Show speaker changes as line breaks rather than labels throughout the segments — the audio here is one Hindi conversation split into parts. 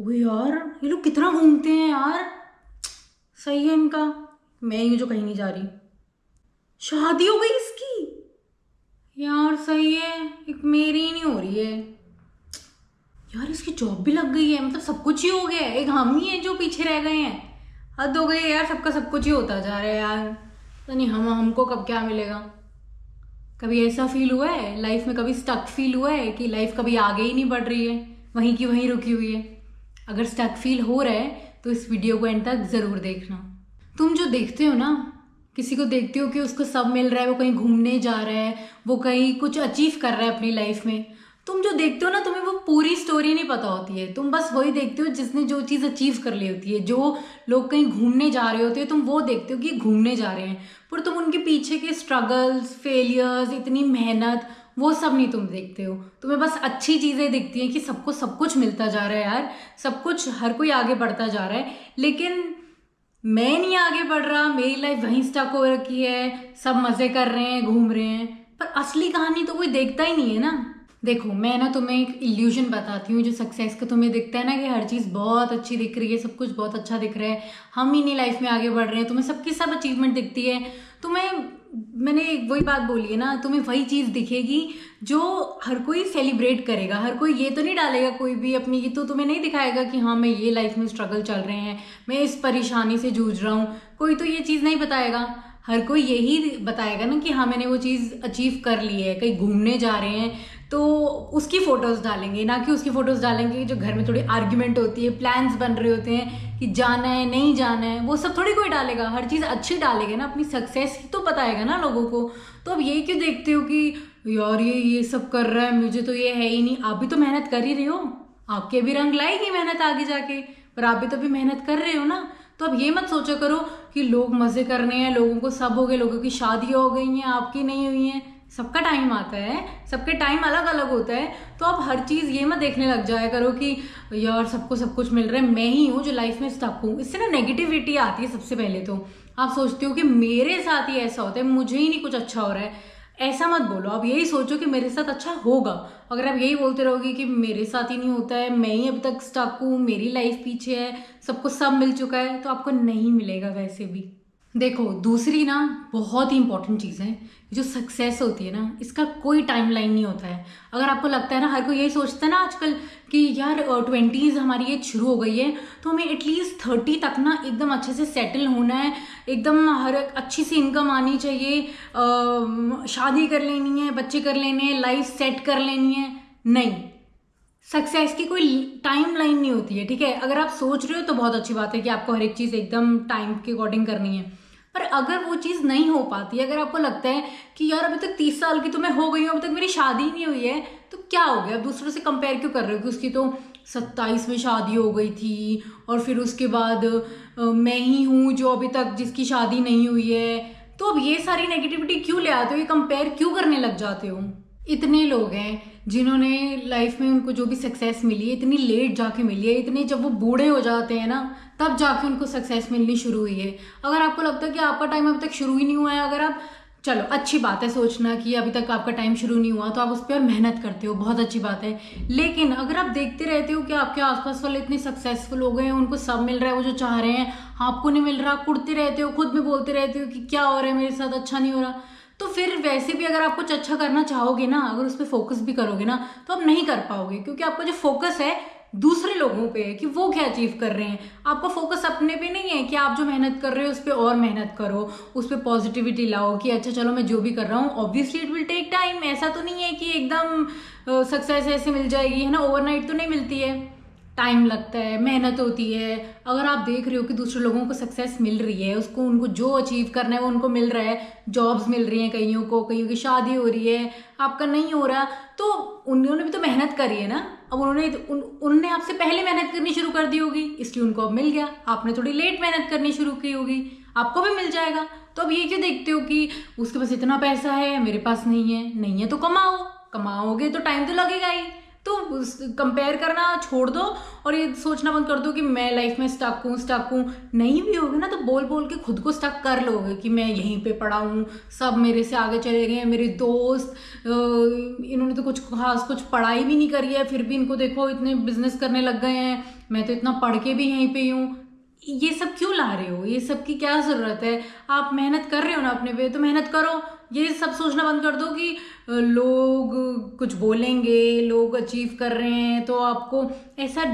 ओ यार, ये लोग कितना घूमते हैं यार। सही है इनका। मैं ही हूँ जो कहीं नहीं जा रही। शादी हो गई इसकी। यार सही है। एक मेरी ही नहीं हो रही है। यार इसकी जॉब भी लग गई है, मतलब सब कुछ ही हो गया है। एक हम ही है जो पीछे रह गए हैं। हद हो गई है यार, सबका सब कुछ ही होता जा रहा है यार। तो नहीं, हमको कब क्या मिलेगा। कभी ऐसा फील हुआ है लाइफ में, कभी स्टक फील हुआ है कि लाइफ कभी आगे ही नहीं बढ़ रही है, वहीं की वहीं रुकी हुई है। अगर स्टक फील हो रहा है तो इस वीडियो को एंड तक ज़रूर देखना। तुम जो देखते हो ना, किसी को देखते हो कि उसको सब मिल रहा है, वो कहीं घूमने जा रहा है, वो कहीं कुछ अचीव कर रहा है अपनी लाइफ में। तुम जो देखते हो ना, तुम्हें वो पूरी स्टोरी नहीं पता होती है। तुम बस वही देखते हो जिसने जो चीज़ अचीव कर ली होती है। जो लोग कहीं घूमने जा रहे होते हैं, तुम वो देखते हो कि घूमने जा रहे हैं, पर तुम उनके पीछे के स्ट्रगल्स, फेलियर्स, इतनी मेहनत, वो सब नहीं तुम देखते हो। तुम्हें बस अच्छी चीज़ें दिखती हैं कि सबको सब कुछ मिलता जा रहा है यार, सब कुछ, हर कोई आगे बढ़ता जा रहा है। लेकिन मैं नहीं आगे बढ़ रहा, मेरी लाइफ वहीं स्टक हो रखी है। सब मज़े कर रहे हैं, घूम रहे हैं, पर असली कहानी तो कोई देखता ही नहीं है ना। देखो, मैं ना तुम्हें एक इल्यूजन बताती हूँ। जो सक्सेस का तुम्हें दिखता है ना कि हर चीज़ बहुत अच्छी दिख रही है, सब कुछ बहुत अच्छा दिख रहा है, हम ही नहीं लाइफ में आगे बढ़ रहे हैं, तुम्हें सबकी सब अचीवमेंट दिखती है। तुम्हें, मैंने वही बात बोली है ना, तुम्हें वही चीज़ दिखेगी जो हर कोई सेलिब्रेट करेगा। हर कोई ये तो नहीं डालेगा कोई भी अपनी, ये तो तुम्हें नहीं दिखाएगा कि हाँ मैं ये लाइफ में स्ट्रगल चल रहे हैं, मैं इस परेशानी से जूझ रहा हूँ। कोई तो ये चीज़ नहीं बताएगा। हर कोई यही बताएगा ना कि हाँ मैंने वो चीज़ अचीव कर ली है। कहीं घूमने जा रहे हैं तो उसकी फ़ोटोज़ डालेंगे, ना कि उसकी फ़ोटोज़ डालेंगे जो घर में थोड़ी आर्ग्यूमेंट होती है, प्लान्स बन रहे होते हैं कि जाना है नहीं जाना है, वो सब थोड़ी कोई डालेगा। हर चीज़ अच्छी डालेगा ना, अपनी सक्सेस ही तो बताएगा ना लोगों को। तो अब ये क्यों देखते हो कि यार ये सब कर रहा है, मुझे तो ये है ही नहीं। आप भी तो मेहनत कर ही रहे हो, आपके भी रंग लाएगी मेहनत आगे जाके, पर आप भी तो भी मेहनत कर रहे हो ना। तो अब ये मत सोचा करो कि लोग मज़े करने हैं, लोगों को सब हो गए, लोगों की शादियाँ हो गई हैं, आपकी नहीं हुई हैं। सबका टाइम आता है, सबके टाइम अलग अलग होता है। तो आप हर चीज़ ये मत देखने लग जाया करो कि यार सबको सब कुछ मिल रहा है, मैं ही हूँ जो लाइफ में स्टक हूँ। इससे ना नेगेटिविटी आती है। सबसे पहले तो आप सोचते हो कि मेरे साथ ही ऐसा होता है, मुझे ही नहीं कुछ अच्छा हो रहा है। ऐसा मत बोलो, आप यही सोचो कि मेरे साथ अच्छा होगा। अगर आप यही बोलते रहोगे कि मेरे साथ ही नहीं होता है, मैं ही अभी तक स्टक हूँ, मेरी लाइफ पीछे है, सबको सब मिल चुका है, तो आपको नहीं मिलेगा वैसे भी। देखो, दूसरी ना बहुत ही इंपॉर्टेंट चीज़ है, जो सक्सेस होती है ना, इसका कोई टाइमलाइन नहीं होता है। अगर आपको लगता है ना, हर कोई यही सोचता है ना आजकल कि यार 20s हमारी एज शुरू हो गई है, तो हमें एटलीस्ट 30 तक ना एकदम अच्छे से सेटल होना है, एकदम हर एक अच्छी सी इनकम आनी चाहिए, शादी कर लेनी है, बच्चे कर लेने हैं, लाइफ सेट कर लेनी है। नहीं, सक्सेस की कोई टाइम लाइन नहीं होती है, ठीक है। अगर आप सोच रहे हो तो बहुत अच्छी बात है कि आपको हर एक चीज़ एकदम टाइम के अकॉर्डिंग करनी है, पर अगर वो चीज़ नहीं हो पाती, अगर आपको लगता है कि यार अभी तक 30 साल की तो मैं हो गई हूँ, अभी तक मेरी शादी ही नहीं हुई है, तो क्या हो गया। आप दूसरों से कंपेयर क्यों कर रहे हो कि उसकी तो 27 में शादी हो गई थी, और फिर उसके बाद मैं ही हूँ जो अभी तक जिसकी शादी नहीं हुई है। तो अब ये सारी नेगेटिविटी क्यों ले आते हो, ये कंपेयर क्यों करने लग जाते हो। इतने लोग हैं जिन्होंने लाइफ में, उनको जो भी सक्सेस मिली है इतनी लेट जाके मिली है, इतने जब वो बूढ़े हो जाते हैं ना तब जाके उनको सक्सेस मिलनी शुरू हुई है। अगर आपको लगता है कि आपका टाइम अभी तक शुरू ही नहीं हुआ है, अगर आप, चलो अच्छी बात है सोचना कि अभी तक आपका टाइम शुरू नहीं हुआ, तो आप उस पर मेहनत करते हो, बहुत अच्छी बात है। लेकिन अगर आप देखते रहते हो कि आपके आसपास वाले इतने सक्सेसफुल हो गए हैं, उनको सब मिल रहा है वो जो चाह रहे हैं, आपको नहीं मिल रहा, आप कुड़ते रहते हो, खुद में बोलते रहते हो कि क्या हो रहा है मेरे साथ, अच्छा नहीं हो रहा, तो फिर वैसे भी अगर आप कुछ अच्छा करना चाहोगे ना, अगर उस पर फोकस भी करोगे ना, तो आप नहीं कर पाओगे, क्योंकि आपका जो फोकस है दूसरे लोगों पे है कि वो क्या अचीव कर रहे हैं। आपका फोकस अपने पे नहीं है कि आप जो मेहनत कर रहे हो उस पर और मेहनत करो, उस पर पॉजिटिविटी लाओ कि अच्छा चलो मैं जो भी कर रहा हूँ, obviously it will take time. ऐसा तो नहीं है कि एकदम सक्सेस ऐसे मिल जाएगी, है ना, ओवरनाइट तो नहीं मिलती है, टाइम लगता है, मेहनत होती है। अगर आप देख रहे हो कि दूसरे लोगों को सक्सेस मिल रही है, उसको, उनको जो अचीव करना है वो उनको मिल रहा है, जॉब्स मिल रही हैं कईयों को, कईयों की शादी हो रही है, आपका नहीं हो रहा, तो उन्होंने भी तो मेहनत करी है ना। अब उन्होंने आपसे पहले मेहनत करनी शुरू कर दी होगी, इसलिए उनको अब मिल गया। आपने थोड़ी लेट मेहनत करनी शुरू की होगी, आपको भी मिल जाएगा। तो अब ये क्यों देखते हो कि उसके पास इतना पैसा है, मेरे पास नहीं है। नहीं है तो कमाओ, कमाओगे तो टाइम तो लगेगा ही। तो कंपेयर करना छोड़ दो, और ये सोचना बंद कर दो कि मैं लाइफ में स्टक हूँ। नहीं भी होगे ना तो बोल बोल के खुद को स्टक कर लोगे कि मैं यहीं पे पड़ा हूँ, सब मेरे से आगे चले गए हैं, मेरे दोस्त, इन्होंने तो कुछ खास कुछ पढ़ाई भी नहीं करी है, फिर भी इनको देखो इतने बिजनेस करने लग गए हैं, मैं तो इतना पढ़ के भी यहीं पे हूँ, ये सब क्यों ला रहे हो, ये सब की क्या ज़रूरत है? आप मेहनत कर रहे हो ना अपने पे, तो मेहनत करो। ये सब सोचना बंद कर दो कि लोग कुछ बोलेंगे, लोग अचीव कर रहे हैं तो आपको ऐसा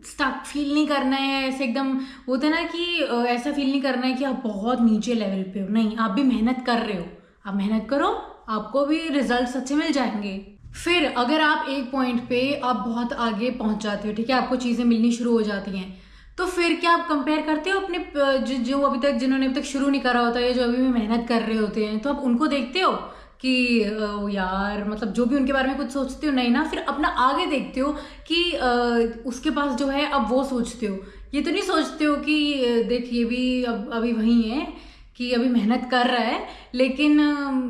स्टक फील नहीं करना है, ऐसे एकदम होता है ना कि ऐसा फील नहीं करना है कि आप बहुत नीचे लेवल पे हो। नहीं, आप भी मेहनत कर रहे हो, आप मेहनत करो, आपको भी रिजल्ट्स अच्छे मिल जाएंगे। फिर अगर आप एक पॉइंट पे आप बहुत आगे पहुंच जाते हो, ठीक है, आपको चीज़ें मिलनी शुरू हो जाती हैं, तो फिर क्या आप कंपेयर करते हो अपने जो अभी तक, जिन्होंने अभी तक शुरू नहीं करा होता है, जो अभी भी मेहनत कर रहे होते हैं, तो आप उनको देखते हो कि यार मतलब जो भी उनके बारे में कुछ सोचते हो? नहीं ना। फिर अपना आगे देखते हो कि उसके पास जो है अब वो सोचते हो। ये तो नहीं सोचते हो कि देख ये भी अब अभी वही है कि अभी मेहनत कर रहा है, लेकिन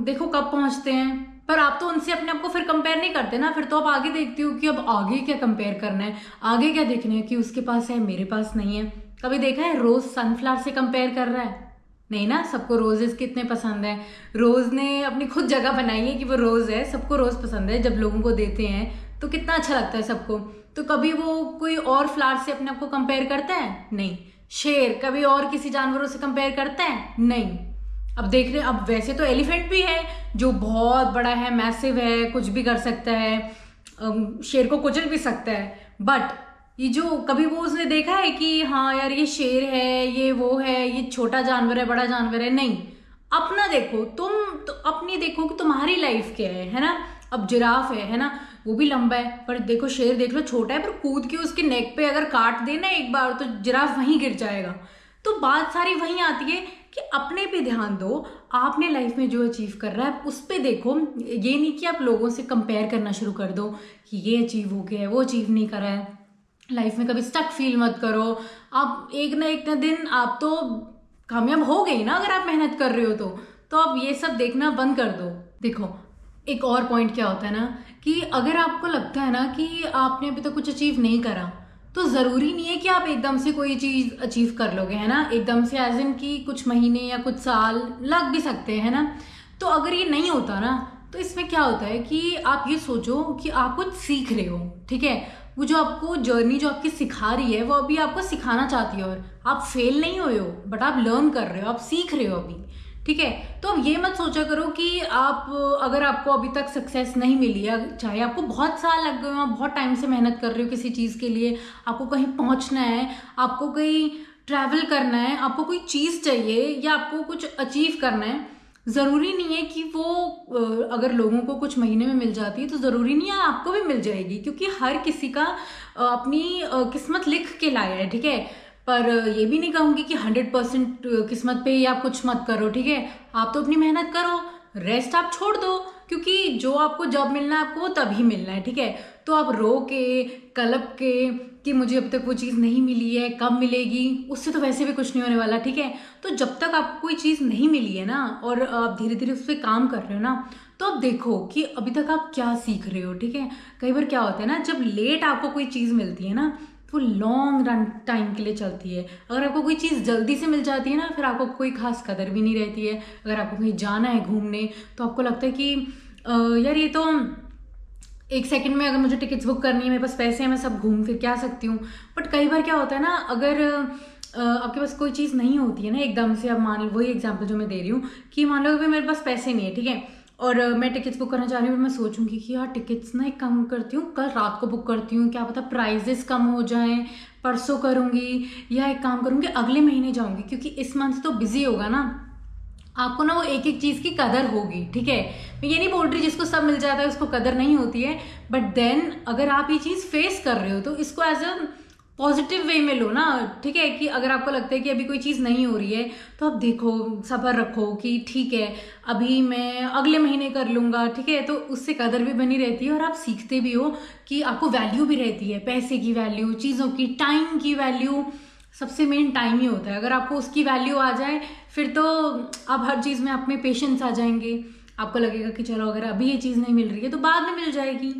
देखो कब पहुंचते हैं। पर आप तो उनसे अपने आप को फिर कंपेयर नहीं करते ना, फिर तो आप आगे देखते हो कि अब आगे क्या कंपेयर करना है, आगे क्या देखना है कि उसके पास है मेरे पास नहीं है। कभी देखा है रोज सनफ्लावर से कंपेयर कर रहा है? नहीं ना। सबको रोजेस कितने पसंद है, रोज ने अपनी खुद जगह बनाई है कि वो रोज है, सबको रोज पसंद है। जब लोगों को देते हैं तो कितना अच्छा लगता है सबको। तो कभी वो कोई और फ्लावर से अपने आप को कंपेयर करता है? नहीं। शेर कभी और किसी जानवरों से कंपेयर करता है? नहीं। अब देख रहे, अब वैसे तो एलिफेंट भी है जो बहुत बड़ा है, मैसिव है, कुछ भी कर सकता है, शेर को कुचल भी सकता है, बट ये जो कभी वो उसने देखा है कि हाँ यार ये शेर है, ये वो है, ये छोटा जानवर है, बड़ा जानवर है? नहीं। अपना देखो, तुम तो अपनी देखो कि तुम्हारी लाइफ क्या है ना। अब जिराफ है ना, वो भी लंबा है, पर देखो शेर देख लो छोटा है, पर कूद के उसके नेक पे अगर काट देना एक बार तो जिराफ वहीं गिर जाएगा। तो बात सारी वहीं आती है कि अपने पे ध्यान दो, आपने लाइफ में जो अचीव कर रहा है उस पे देखो। ये नहीं कि आप लोगों से कंपेयर करना शुरू कर दो कि ये अचीव हो गया है, वो अचीव नहीं करा है। लाइफ में कभी स्टक फील मत करो। आप एक ना दिन आप तो कामयाब हो गई ना, अगर आप मेहनत कर रहे हो तो आप ये सब देखना बंद कर दो। देखो एक और पॉइंट क्या होता है ना कि अगर आपको लगता है ना कि आपने अभी तक कुछ अचीव नहीं करा, तो ज़रूरी नहीं है कि आप एकदम से कोई चीज़ अचीव कर लोगे, है ना। एकदम से एज इन कि कुछ महीने या कुछ साल लग भी सकते हैं, है ना। तो अगर ये नहीं होता ना, तो इसमें क्या होता है कि आप ये सोचो कि आप कुछ सीख रहे हो, ठीक है। वो जो आपको जर्नी जो आपकी सिखा रही है वो अभी आपको सिखाना चाहती है, और आप फेल नहीं हुए हो, बट आप लर्न कर रहे हो, आप सीख रहे हो अभी, ठीक है। तो अब ये मत सोचा करो कि आप अगर आपको अभी तक सक्सेस नहीं मिली है, चाहे आपको बहुत साल लग गए हो, आप बहुत टाइम से मेहनत कर रहे हो किसी चीज़ के लिए, आपको कहीं पहुंचना है, आपको कहीं ट्रैवल करना है, आपको कोई चीज़ चाहिए या आपको कुछ अचीव करना है, ज़रूरी नहीं है कि वो अगर लोगों को कुछ महीने में मिल जाती है तो ज़रूरी नहीं है आपको भी मिल जाएगी, क्योंकि हर किसी का अपनी किस्मत लिख के लाया है, ठीक है। पर ये भी नहीं कहूँगी कि 100% किस्मत पे ही आप कुछ मत करो, ठीक है। आप तो अपनी मेहनत करो, रेस्ट आप छोड़ दो, क्योंकि जो आपको जब मिलना है आपको वो तभी मिलना है, ठीक है। तो आप रो के कलप के कि मुझे अब तक वो चीज़ नहीं मिली है, कब मिलेगी, उससे तो वैसे भी कुछ नहीं होने वाला, ठीक है। तो जब तक आपको कोई चीज़ नहीं मिली है ना, और आप धीरे धीरे उस पर काम कर रहे हो ना, तो आप देखो कि अभी तक आप क्या सीख रहे हो, ठीक है। कई बार क्या होता है ना, जब लेट आपको कोई चीज़ मिलती है ना, वो लॉन्ग रन टाइम के लिए चलती है। अगर आपको कोई चीज़ जल्दी से मिल जाती है ना, फिर आपको कोई खास कदर भी नहीं रहती है। अगर आपको कहीं जाना है घूमने, तो आपको लगता है कि यार ये तो एक सेकंड में, अगर मुझे टिकट्स बुक करनी है, मेरे पास पैसे हैं, मैं सब घूम फिर के आ सकती हूँ। बट कई बार क्या होता है ना, अगर आपके पास कोई चीज़ नहीं होती है ना एकदम से, अब मान लो वही एग्जाम्पल जो मैं दे रही हूँ कि मान लो कि मेरे पास पैसे नहीं है, ठीक है, और मैं टिकट्स बुक करना चाह रही हूँ, मैं सोचूंगी कि यार टिकट्स ना एक काम करती हूँ, कल रात को बुक करती हूँ, क्या पता प्राइजेस कम हो जाएं, परसों करूँगी, या एक काम करूँगी अगले महीने जाऊँगी, क्योंकि इस मंथ तो बिजी होगा ना। आपको ना वो एक एक चीज़ की कदर होगी, ठीक है। मैं ये नहीं बोल रही जिसको सब मिल जाता है उसको कदर नहीं होती है, बट देन अगर आप ये चीज़ फेस कर रहे हो तो इसको एज अ पॉजिटिव वे में लो ना, ठीक है। कि अगर आपको लगता है कि अभी कोई चीज़ नहीं हो रही है, तो आप देखो, सब्र रखो कि ठीक है अभी मैं अगले महीने कर लूँगा, ठीक है। तो उससे कदर भी बनी रहती है, और आप सीखते भी हो कि आपको वैल्यू भी रहती है, पैसे की वैल्यू, चीज़ों की, टाइम की वैल्यू। सबसे मेन टाइम ही होता है, अगर आपको उसकी वैल्यू आ जाए फिर तो आप हर चीज़ में आप में पेशेंस आ जाएंगे। आपको लगेगा कि चलो अगर अभी ये चीज़ नहीं मिल रही है तो बाद में मिल जाएगी।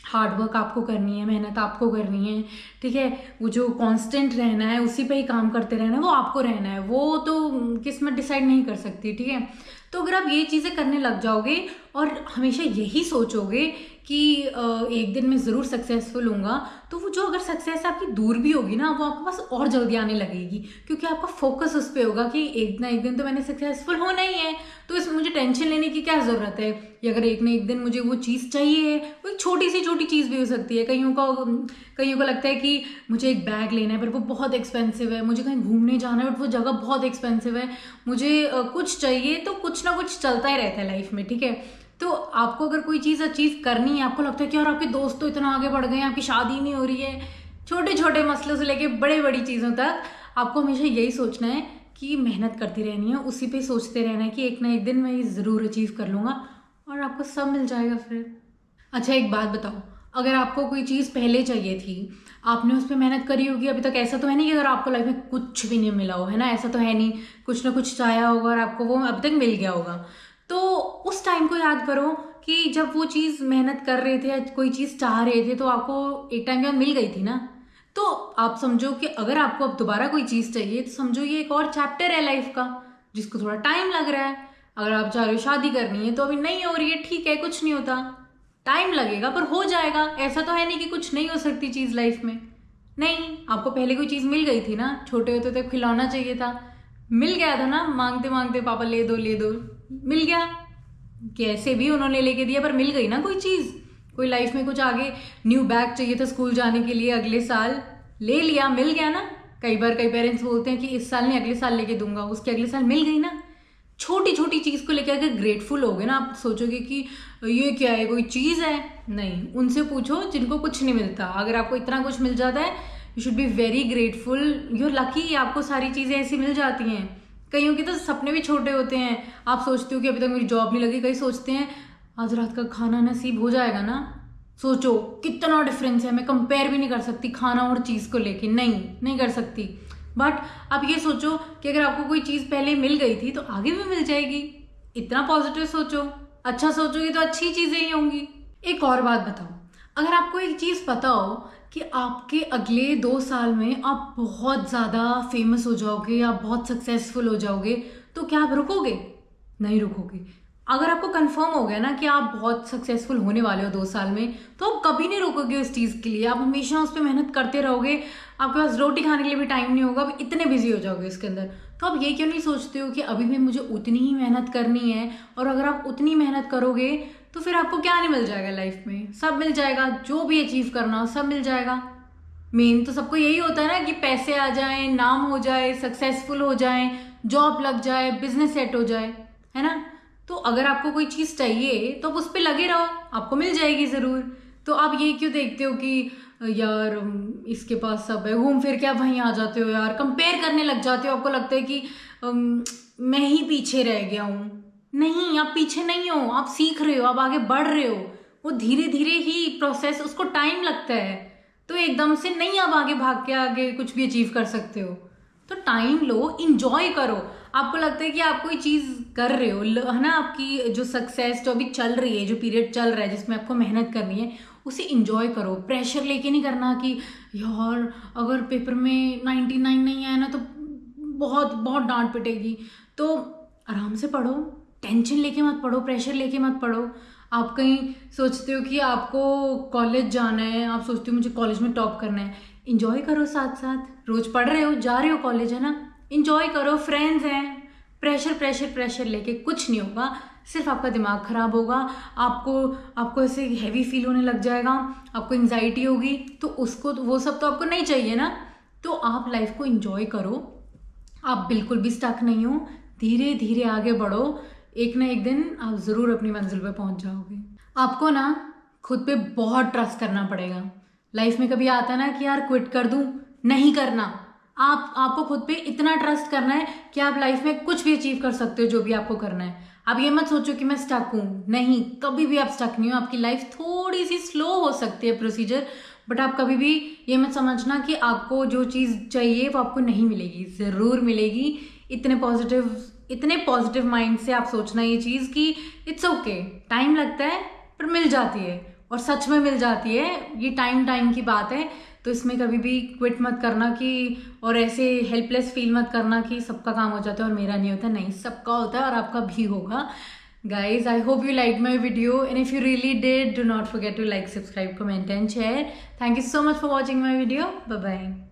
हार्ड वर्क आपको करनी है, मेहनत आपको करनी है, ठीक है। वो जो कांस्टेंट रहना है, उसी पे ही काम करते रहना है, वो आपको रहना है, वो तो किस्मत डिसाइड नहीं कर सकती, ठीक है। तो अगर आप ये चीज़ें करने लग जाओगे और हमेशा यही सोचोगे कि एक दिन मैं ज़रूर सक्सेसफुल होऊंगा, तो वो जो अगर सक्सेस आपकी दूर भी होगी ना, वो आपके पास और जल्दी आने लगेगी, क्योंकि आपका फोकस उस पर होगा कि एक ना एक दिन तो मैंने सक्सेसफुल होना ही है, तो इसमें मुझे टेंशन लेने की क्या ज़रूरत है। या अगर एक ना एक दिन मुझे वो चीज़ चाहिए, वो एक छोटी सी छोटी चीज़ भी हो सकती है। कईयों को लगता है कि मुझे एक बैग लेना है पर वो बहुत एक्सपेंसिव है, मुझे कहीं घूमने जाना है बट वो जगह बहुत एक्सपेंसिव है, मुझे कुछ चाहिए, तो कुछ ना कुछ चलता ही रहता है लाइफ में, ठीक है। तो आपको अगर कोई चीज़ अचीव करनी है, आपको लगता है कि यार आपके दोस्त तो इतना आगे बढ़ गए हैं, आपकी शादी नहीं हो रही है, छोटे छोटे मसलों से लेके बड़े बड़ी चीज़ों तक, आपको हमेशा यही सोचना है कि मेहनत करती रहनी है, उसी पे सोचते रहना है कि एक ना एक दिन मैं ये ज़रूर अचीव कर लूँगा और आपको सब मिल जाएगा फिर। अच्छा एक बात बताओ, अगर आपको कोई चीज़ पहले चाहिए थी, आपने उस पर मेहनत करी होगी अभी तक, ऐसा तो है नहीं कि अगर आपको लाइफ में कुछ भी नहीं मिला हो, है ना, ऐसा तो है नहीं, कुछ ना कुछ चाहा होगा और आपको वो अभी तक मिल गया होगा। तो उस टाइम को याद करो कि जब वो चीज़ मेहनत कर रहे थे या कोई चीज़ चाह रहे थे तो आपको एक टाइम के बाद मिल गई थी ना। तो आप समझो कि अगर आपको अब दोबारा कोई चीज़ चाहिए तो समझो ये एक और चैप्टर है लाइफ का, जिसको थोड़ा टाइम लग रहा है। अगर आप चाह रहे हो शादी करनी है तो अभी नहीं हो रही है, ठीक है, कुछ नहीं होता, टाइम लगेगा पर हो जाएगा। ऐसा तो है नहीं कि कुछ नहीं हो सकती चीज़ लाइफ में। नहीं, आपको पहले कोई चीज़ मिल गई थी ना, छोटे होते तो खिलौना चाहिए था, मिल गया था ना, मांगते मांगते पापा ले दो ले दो, मिल गया, कैसे भी उन्होंने लेके दिया पर मिल गई ना कोई चीज़। कोई लाइफ में कुछ आगे न्यू बैग चाहिए था स्कूल जाने के लिए, अगले साल ले लिया, मिल गया ना। कई बार कई पेरेंट्स बोलते हैं कि इस साल नहीं अगले साल लेके दूंगा, उसके अगले साल मिल गई ना। छोटी छोटी चीज़ को लेकर अगर ग्रेटफुल होगे ना, आप सोचोगे कि ये क्या है, कोई चीज़ है, नहीं, उनसे पूछो जिनको कुछ नहीं मिलता। अगर आपको इतना कुछ मिल जाता है, you should be very grateful, you lucky, आपको सारी चीज़ें ऐसी मिल जाती हैं। कईयों के तो सपने भी छोटे होते हैं, आप सोचते हो कि अभी तक मेरी जॉब नहीं लगी, कई सोचते हैं आज रात का खाना नसीब हो जाएगा ना। सोचो कितना डिफरेंस है, मैं कंपेयर भी नहीं कर सकती खाना और चीज़ को लेके, नहीं कर सकती। बट आप ये सोचो कि अगर आपको कोई चीज़ पहले मिल गई थी तो आगे भी मिल जाएगी। इतना पॉजिटिव सोचो, अच्छा सोचोगी तो अच्छी चीज़ें ही होंगी। एक और बात बताओ, अगर आपको एक चीज़ पता हो कि आपके अगले 2 साल में आप बहुत ज़्यादा फेमस हो जाओगे, आप बहुत सक्सेसफुल हो जाओगे, तो क्या आप रुकोगे? नहीं रुकोगे। अगर आपको कंफर्म हो गया ना कि आप बहुत सक्सेसफुल होने वाले हो 2 साल में, तो आप कभी नहीं रुकोगे उस चीज़ के लिए, आप हमेशा उस पर मेहनत करते रहोगे। आपके पास रोटी खाने के लिए भी टाइम नहीं होगा, आप इतने बिजी हो जाओगे इसके अंदर। तो आप ये क्यों नहीं सोचते हो कि अभी भी मुझे उतनी ही मेहनत करनी है, और अगर आप उतनी मेहनत करोगे तो फिर आपको क्या नहीं मिल जाएगा लाइफ में? सब मिल जाएगा, जो भी अचीव करना हो सब मिल जाएगा। मेन तो सबको यही होता है ना कि पैसे आ जाएं, नाम हो जाए, सक्सेसफुल हो जाएं, जॉब लग जाए, बिजनेस सेट हो जाए, है ना। तो अगर आपको कोई चीज़ चाहिए तो आप उस पर लगे रहो, आपको मिल जाएगी ज़रूर। तो आप ये क्यों देखते हो कि यार इसके पास सब है, घूम फिर के आप वहीं आ जाते हो यार, कंपेयर करने लग जाते हो, आपको लगता है कि मैं ही पीछे रह गया हूँ। नहीं, आप पीछे नहीं हो, आप सीख रहे हो, आप आगे बढ़ रहे हो। वो धीरे धीरे ही प्रोसेस, उसको टाइम लगता है, तो एकदम से नहीं आप आगे भाग के आगे कुछ भी अचीव कर सकते हो। तो टाइम लो, इंजॉय करो। आपको लगता है कि आप कोई चीज़ कर रहे हो, है ना, आपकी जो सक्सेस जो अभी चल रही है, जो पीरियड चल रहा है जिसमें आपको मेहनत करनी है, उसे इंजॉय करो। प्रेशर लेके नहीं करना कि यार अगर पेपर में 99 नहीं आया ना तो बहुत बहुत डांट पिटेगी। तो आराम से पढ़ो, टेंशन लेके मत पढ़ो, प्रेशर लेके मत पढ़ो। आप कहीं सोचते हो कि आपको कॉलेज जाना है, आप सोचते हो मुझे कॉलेज में टॉप करना है, इंजॉय करो साथ साथ। रोज पढ़ रहे हो, जा रहे हो कॉलेज, है ना, इंजॉय करो, फ्रेंड्स हैं। प्रेशर प्रेशर प्रेशर लेके कुछ नहीं होगा, सिर्फ आपका दिमाग खराब होगा। आपको ऐसे हैवी फील होने लग जाएगा, आपको एंजाइटी होगी, तो उसको वो सब तो आपको नहीं चाहिए ना। तो आप लाइफ को इंजॉय करो, आप बिल्कुल भी स्टक नहीं हो, धीरे धीरे आगे बढ़ो, एक ना एक दिन आप ज़रूर अपनी मंजिल पे पहुंच जाओगे। आपको ना खुद पे बहुत ट्रस्ट करना पड़ेगा। लाइफ में कभी आता है ना कि यार क्विट कर दूं, नहीं करना। आपको खुद पे इतना ट्रस्ट करना है कि आप लाइफ में कुछ भी अचीव कर सकते हो, जो भी आपको करना है। आप ये मत सोचो कि मैं स्टक हूँ, नहीं, कभी भी आप स्टक नहीं हो। आपकी लाइफ थोड़ी सी स्लो हो सकती है प्रोसीजर, बट आप कभी भी ये मत समझना कि आपको जो चीज़ चाहिए वो आपको नहीं मिलेगी, ज़रूर मिलेगी। इतने पॉजिटिव माइंड से आप सोचना ये चीज़ कि इट्स ओके, टाइम लगता है पर मिल जाती है, और सच में मिल जाती है। ये टाइम की बात है, तो इसमें कभी भी क्विट मत करना कि, और ऐसे हेल्पलेस फील मत करना कि सबका काम हो जाता है और मेरा नहीं होता। नहीं, सबका होता है और आपका भी होगा। Guys, I hope you liked my video, and if you really did, do not forget to like, subscribe, comment and share. Thank you so much for watching my video. Bye bye.